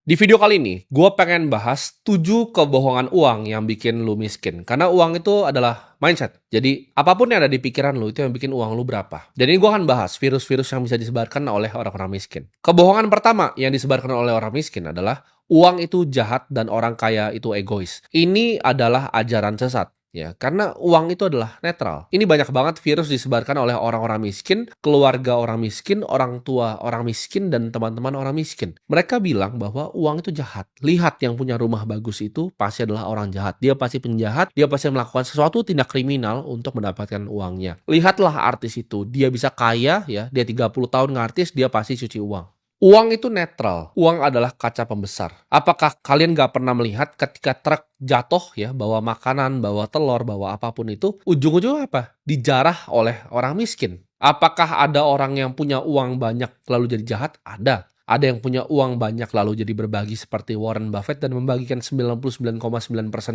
Di video kali ini, gue pengen bahas 7 kebohongan uang yang bikin lu miskin. Karena uang itu adalah mindset. Jadi, apapun yang ada di pikiran lu, itu yang bikin uang lu berapa. Jadi, gue akan bahas virus-virus yang bisa disebarkan oleh orang-orang miskin. Kebohongan pertama yang disebarkan oleh orang miskin adalah uang itu jahat dan orang kaya itu egois. Ini adalah ajaran sesat. Ya, karena uang itu adalah netral. Ini banyak banget virus disebarkan oleh orang-orang miskin, keluarga orang miskin, orang tua orang miskin, dan teman-teman orang miskin. Mereka bilang bahwa uang itu jahat. Lihat yang punya rumah bagus itu pasti adalah orang jahat. Dia pasti penjahat, dia pasti melakukan sesuatu tindak kriminal untuk mendapatkan uangnya. Lihatlah artis itu, dia bisa kaya ya, dia 30 tahun ngartis, dia pasti cuci uang. Uang itu netral. Uang adalah kaca pembesar. Apakah kalian nggak pernah melihat ketika truk jatuh ya, bawa makanan, bawa telur, bawa apapun itu, ujung-ujungnya apa? Dijarah oleh orang miskin. Apakah ada orang yang punya uang banyak lalu jadi jahat? Ada. Ada yang punya uang banyak lalu jadi berbagi seperti Warren Buffett dan membagikan 99,9%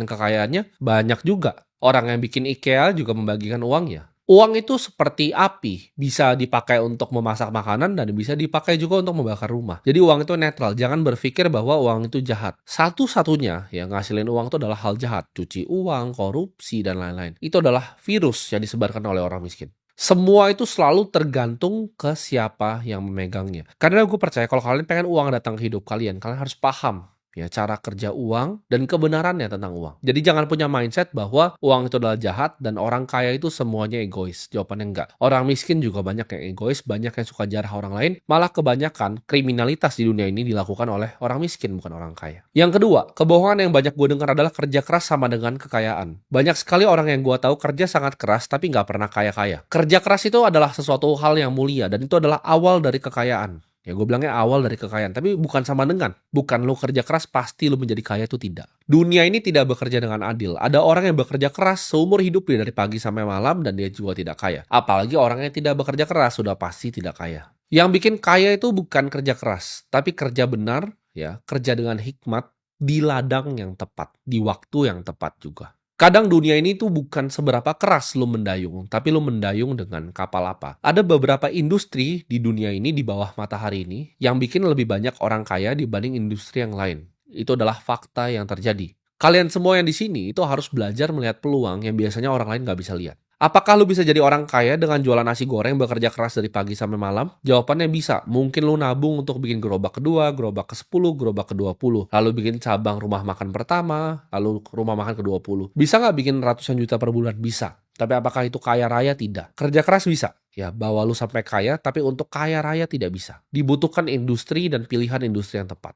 kekayaannya? Banyak juga. Orang yang bikin IKEA juga membagikan uangnya. Uang itu seperti api, bisa dipakai untuk memasak makanan dan bisa dipakai juga untuk membakar rumah. Jadi uang itu netral, jangan berpikir bahwa uang itu jahat. Satu-satunya yang ngasilin uang itu adalah hal jahat, cuci uang, korupsi, dan lain-lain. Itu adalah virus yang disebarkan oleh orang miskin. Semua itu selalu tergantung ke siapa yang memegangnya. Karena gue percaya kalau kalian pengen uang datang ke hidup kalian harus paham ya cara kerja uang dan kebenarannya tentang uang. Jadi jangan punya mindset bahwa uang itu adalah jahat dan orang kaya itu semuanya egois. Jawabannya enggak. Orang miskin juga banyak yang egois, banyak yang suka jarah orang lain. Malah kebanyakan kriminalitas di dunia ini dilakukan oleh orang miskin bukan orang kaya. Yang kedua, kebohongan yang banyak gue dengar adalah kerja keras sama dengan kekayaan. Banyak sekali orang yang gue tahu kerja sangat keras tapi nggak pernah kaya-kaya. Kerja keras itu adalah sesuatu hal yang mulia dan itu adalah awal dari kekayaan. Ya gue bilangnya awal dari kekayaan, tapi bukan sama dengan. Bukan lu kerja keras pasti lu menjadi kaya itu tidak. Dunia ini tidak bekerja dengan adil. Ada orang yang bekerja keras seumur hidup dia dari pagi sampai malam dan dia juga tidak kaya. Apalagi orang yang tidak bekerja keras sudah pasti tidak kaya. Yang bikin kaya itu bukan kerja keras, tapi kerja benar, ya, kerja dengan hikmat di ladang yang tepat, di waktu yang tepat juga. Kadang dunia ini tuh bukan seberapa keras lu mendayung, tapi lu mendayung dengan kapal apa. Ada beberapa industri di dunia ini di bawah matahari ini yang bikin lebih banyak orang kaya dibanding industri yang lain. Itu adalah fakta yang terjadi. Kalian semua yang di sini itu harus belajar melihat peluang yang biasanya orang lain nggak bisa lihat. Apakah lu bisa jadi orang kaya dengan jualan nasi goreng bekerja keras dari pagi sampai malam? Jawabannya bisa. Mungkin lu nabung untuk bikin gerobak kedua, gerobak ke-10, gerobak ke-20. Lalu bikin cabang rumah makan pertama, lalu rumah makan ke-20. Bisa nggak bikin ratusan juta per bulan? Bisa. Tapi apakah itu kaya raya? Tidak. Kerja keras bisa. Ya, bawa lu sampai kaya, tapi untuk kaya raya tidak bisa. Dibutuhkan industri dan pilihan industri yang tepat.